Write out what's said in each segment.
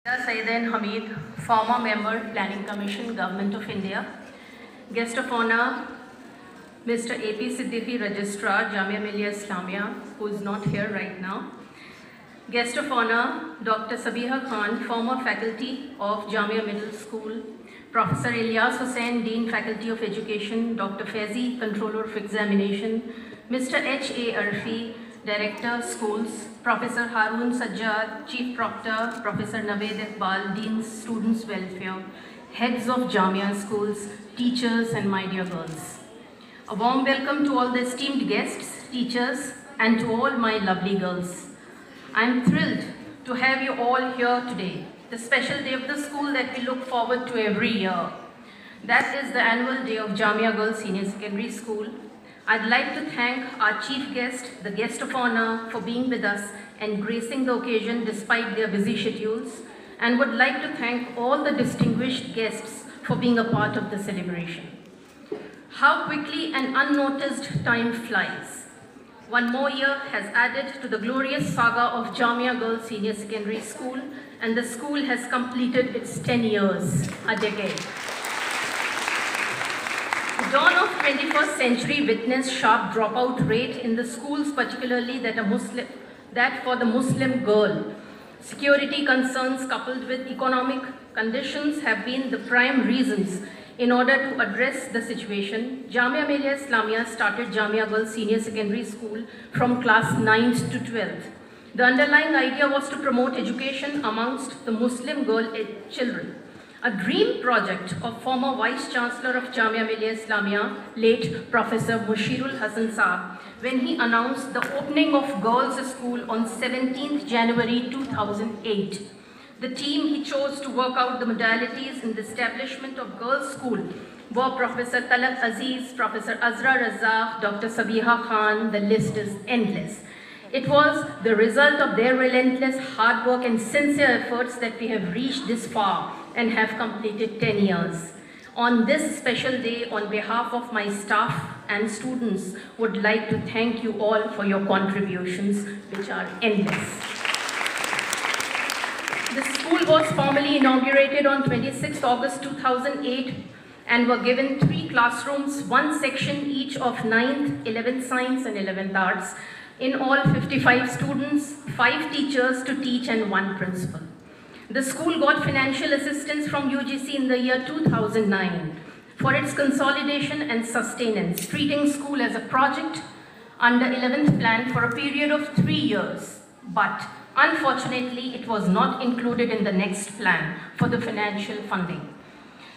Saeed Hamid, former member, Planning Commission, Government of India. Guest of honor, Mr. A.P. Siddiqui, Registrar, Jamia Millia Islamia, who is not here right now. Guest of honor, Dr. Sabiha Khan, former faculty of Jamia Middle School. Professor Ilyas Hussain, Dean, Faculty of Education. Dr. Faizi, Controller of Examination. Mr. H.A. Arfi, Director, Schools. Professor Haroon Sajjad, Chief Proctor. Professor Naved Iqbal, Dean, Students' Welfare. Heads of Jamia Schools, teachers, and my dear girls. A warm welcome to all the esteemed guests, teachers, and to all my lovely girls. I am thrilled to have you all here today, the special day of the school that we look forward to every year. That is the annual day of Jamia Girls Senior Secondary School. I'd like to thank our chief guest, the guest of honor, for being with us and gracing the occasion despite their busy schedules, and would like to thank all the distinguished guests for being a part of the celebration. How quickly and unnoticed time flies. One more year has added to the glorious saga of Jamia Girls Senior Secondary School, and the school has completed its 10 years, a decade. The dawn of 21st century witnessed sharp dropout rate in the schools, particularly that for the Muslim girl. Security concerns coupled with economic conditions have been the prime reasons. In order to address the situation, Jamia Millia Islamia started Jamia Girls Senior Secondary School from class 9th to 12th. The underlying idea was to promote education amongst the Muslim girl children. A dream project of former Vice Chancellor of Jamia Millia Islamia, late Professor Mushirul Hasan Saab, when he announced the opening of Girls' School on 17th January 2008. The team he chose to work out the modalities in the establishment of Girls' School were Professor Talat Aziz, Professor Azra Razzaq, Dr. Sabiha Khan. The list is endless. It was the result of their relentless hard work and sincere efforts that we have reached this far and have completed 10 years. On this special day, on behalf of my staff and students, would like to thank you all for your contributions, which are endless. The school was formally inaugurated on 26 August 2008 and were given 3 classrooms, 1 section each of 9th, 11th Science and 11th Arts. In all, 55 students, 5 teachers to teach and 1 principal. The school got financial assistance from UGC in the year 2009 for its consolidation and sustenance, treating school as a project under 11th plan for a period of 3 years. But unfortunately, it was not included in the next plan for the financial funding.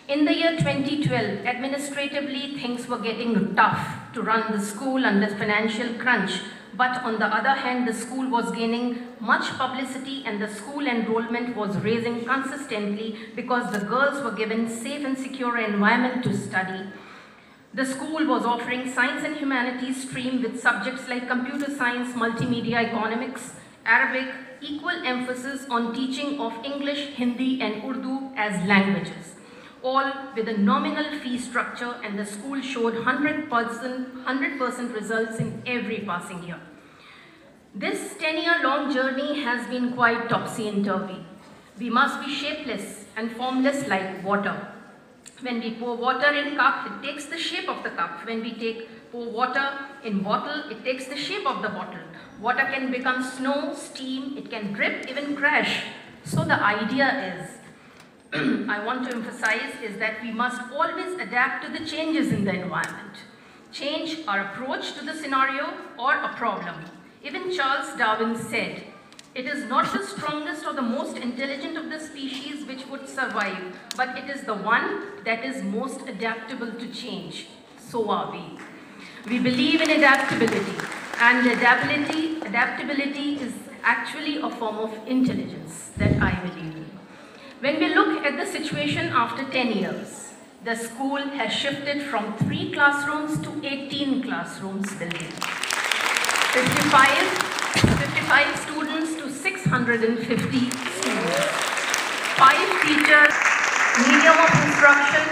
In the year 2012, administratively, things were getting tough to run the school under financial crunch. But on the other hand, the school was gaining much publicity and the school enrollment was raising consistently because the girls were given safe and secure environment to study. The school was offering science and humanities stream with subjects like computer science, multimedia, economics, Arabic, equal emphasis on teaching of English, Hindi and Urdu as languages, all with a nominal fee structure, and the school showed 100% results in every passing year. This 10-year-long journey has been quite topsy-turvy. We must be shapeless and formless like water. When we pour water in cup, it takes the shape of the cup. When we pour water in bottle, it takes the shape of the bottle. Water can become snow, steam, it can drip, even crash. So the idea is, I want to emphasize, is that we must always adapt to the changes in the environment. Change our approach to the scenario or a problem. Even Charles Darwin said, it is not the strongest or the most intelligent of the species which would survive, but it is the one that is most adaptable to change. So are we. We believe in adaptability, and adaptability is actually a form of intelligence that I believe in. When we look at the situation after 10 years, the school has shifted from 3 classrooms to 18 classrooms building. 55 students to 650 students. 5 teachers, medium of instruction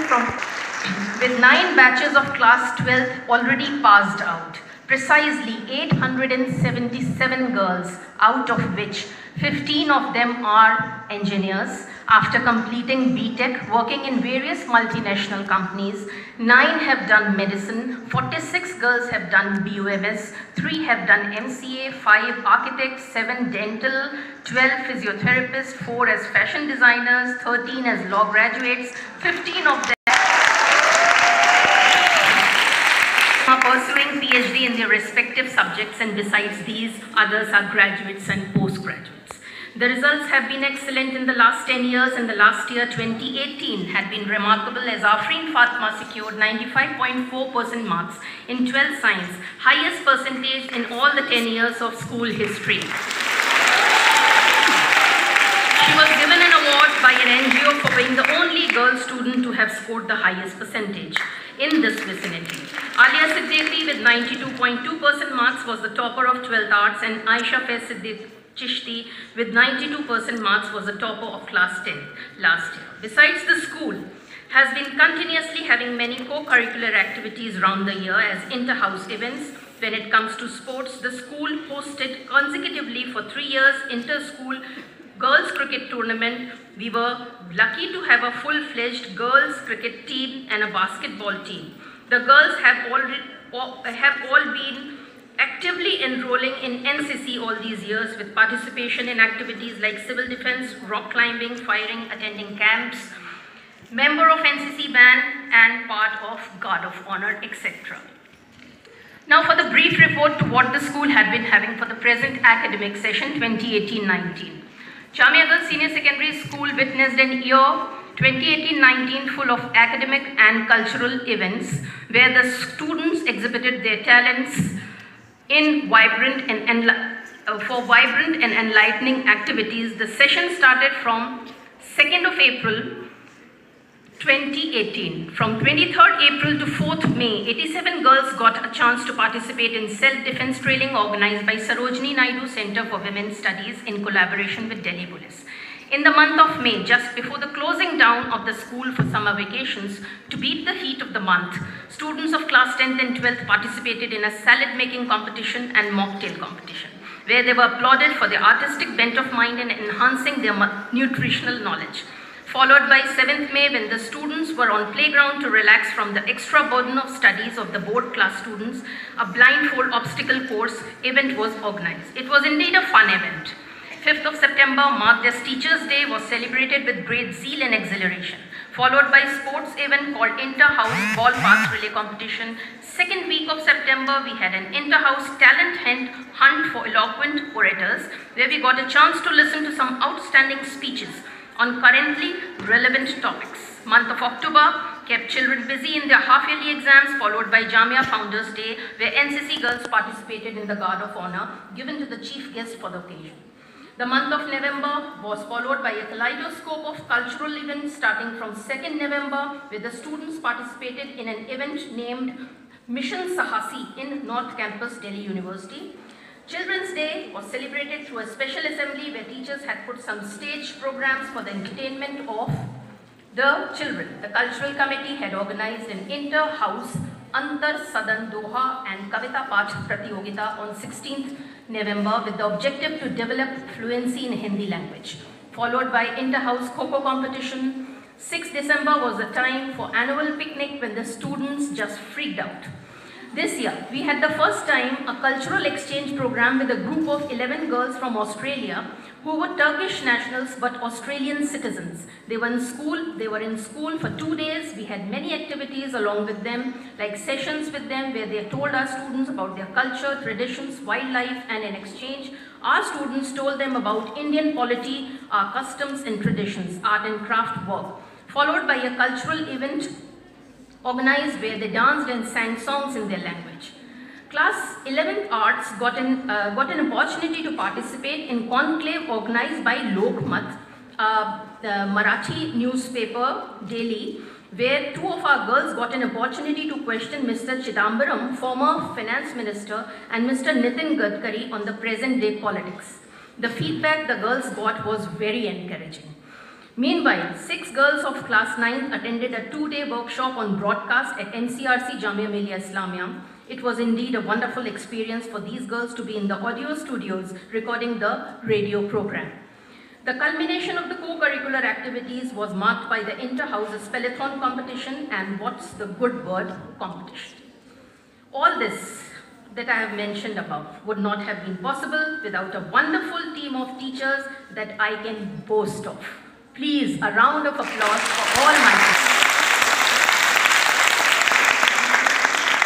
with 9 batches of class 12th already passed out. Precisely 877 girls, out of which 15 of them are engineers after completing BTech, working in various multinational companies. 9 have done medicine, 46 girls have done BUMS, 3 have done MCA, 5 architects, 7 dental, 12 physiotherapists, 4 as fashion designers, 13 as law graduates, 15 of them are pursuing PhD in their respective subjects, and besides these, others are graduates and postgraduates. The results have been excellent in the last 10 years, and the last year 2018 had been remarkable as Afreen Fatma secured 95.4% marks in 12 science, highest percentage in all the 10 years of school history. She was given an award by an NGO for being the only girl student to have scored the highest percentage in this vicinity. Alia Siddiqui with 92.2% marks was the topper of 12th arts, and Aisha Faiz Siddiqui Chishti with 92% marks was the topper of class 10 last year. Besides, the school has been continuously having many co-curricular activities around the year as inter-house events. When it comes to sports, the school hosted consecutively for 3 years inter-school girls cricket tournament. We were lucky to have a full-fledged girls cricket team and a basketball team. The girls have all been actively enrolling in NCC all these years, with participation in activities like civil defense, rock climbing, firing, attending camps, member of NCC band and part of Guard of Honor, etc. Now for the brief report to what the school had been having for the present academic session 2018-19. Jamia Girls Senior Secondary School witnessed an year 2018-19 full of academic and cultural events where the students exhibited their talents in vibrant and enlightening activities. The session started from 2nd of April 2018. From 23rd April to 4th May, 87 girls got a chance to participate in self-defense training organized by Sarojini Naidu Center for Women's Studies in collaboration with Delhi Police. In the month of May, just before the closing down of the school for summer vacations, to beat the heat of the month, students of class 10th and 12th participated in a salad making competition and mocktail competition, where they were applauded for their artistic bent of mind and enhancing their nutritional knowledge. Followed by 7th May, when the students were on playground to relax from the extra burden of studies of the board class students, a blindfold obstacle course event was organized. It was indeed a fun event. 5th of September, marked as Teachers' Day, was celebrated with great zeal and exhilaration, followed by sports event called Inter-House Ball Pass Relay Competition. 2nd week of September, we had an inter-house talent hunt for eloquent orators, where we got a chance to listen to some outstanding speeches on currently relevant topics. Month of October kept children busy in their half-yearly exams, followed by Jamia Founders Day, where NCC girls participated in the Guard of Honor given to the chief guest for the occasion. The month of November was followed by a kaleidoscope of cultural events starting from 2nd November, where the students participated in an event named Mission Sahasi in North Campus, Delhi University. Children's Day was celebrated through a special assembly where teachers had put some stage programs for the entertainment of the children. The cultural committee had organized an inter-house Antar Sadan Doha and Kavita Path Pratiyogita on 16th November with the objective to develop fluency in Hindi language, followed by inter-house Kho-Kho competition. 6th December was the time for annual picnic when the students just freaked out. This year, we had the first time a cultural exchange program with a group of 11 girls from Australia who were Turkish nationals but Australian citizens. They were in school for 2 days. We had many activities along with them, like sessions with them where they told our students about their culture, traditions, wildlife, and in exchange, our students told them about Indian polity, our customs and traditions, art and craft work, followed by a cultural event organized where they danced and sang songs in their language. Class 11th Arts got an opportunity to participate in conclave organized by Lokmat, the Marathi newspaper daily, where 2 of our girls got an opportunity to question Mr. Chidambaram, former finance minister, and Mr. Nitin Gadkari on the present day politics. The feedback the girls got was very encouraging. Meanwhile, 6 girls of class 9 attended a 2-day workshop on broadcast at NCRC Jamia Millia Islamia. It was indeed a wonderful experience for these girls to be in the audio studios recording the radio program. The culmination of the co-curricular activities was marked by the inter-houses spellathon competition and What's the Good Word competition. All this that I have mentioned above would not have been possible without a wonderful team of teachers that I can boast of. Please, a round of applause for all my teachers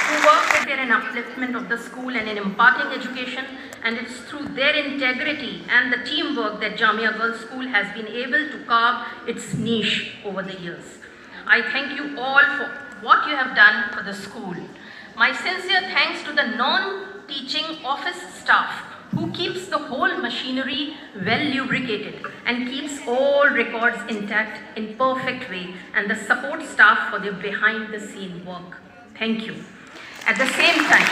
who work with their upliftment of the school and in imparting education, and it's through their integrity and the teamwork that Jamia Girls School has been able to carve its niche over the years. I thank you all for what you have done for the school. My sincere thanks to the non-teaching office staff who keeps the whole machinery well lubricated and keeps all records intact in perfect way, and the support staff for their behind-the-scene work. Thank you. At the same time,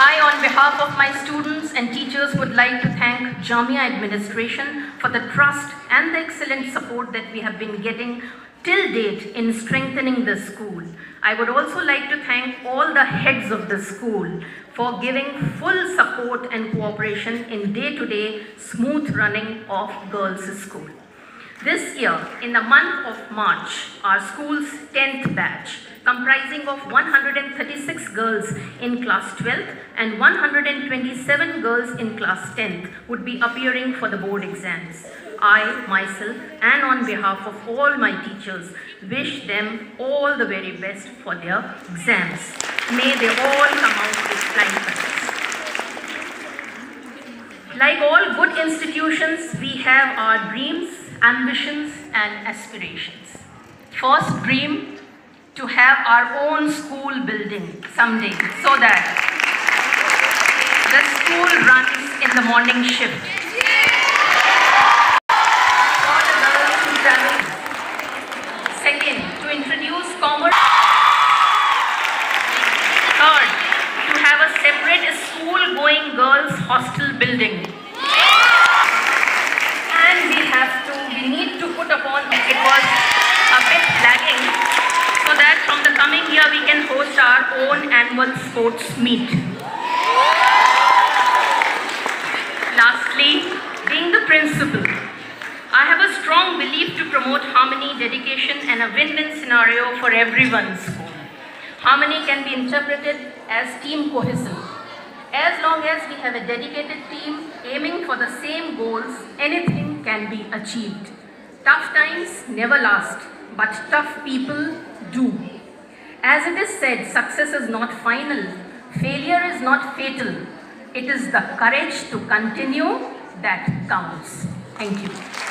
I, on behalf of my students and teachers, would like to thank Jamia administration for the trust and the excellent support that we have been getting till date in strengthening the school. I would also like to thank all the heads of the school for giving full support and cooperation in day-to-day smooth running of girls' school. This year, in the month of March, our school's 10th batch, comprising of 136 girls in class 12th and 127 girls in class 10th, would be appearing for the board exams. I, myself, and on behalf of all my teachers, wish them all the very best for their exams. May they all come out with flying colors. Like all good institutions, we have our dreams, ambitions, and aspirations. First dream, to have our own school building someday, so that the school runs in the morning shift. Second, to introduce commerce. Third, to have a separate school-going girls' hostel building. And we need to put upon, it was a bit lagging, so that from the coming year we can host our own annual sports meet. Lastly, being the principal, I have a strong belief to promote harmony, dedication, and a win-win scenario for everyone's school. Harmony can be interpreted as team cohesion. As long as we have a dedicated team aiming for the same goals, anything can be achieved. Tough times never last, but tough people do. As it is said, success is not final, failure is not fatal. It is the courage to continue that counts. Thank you.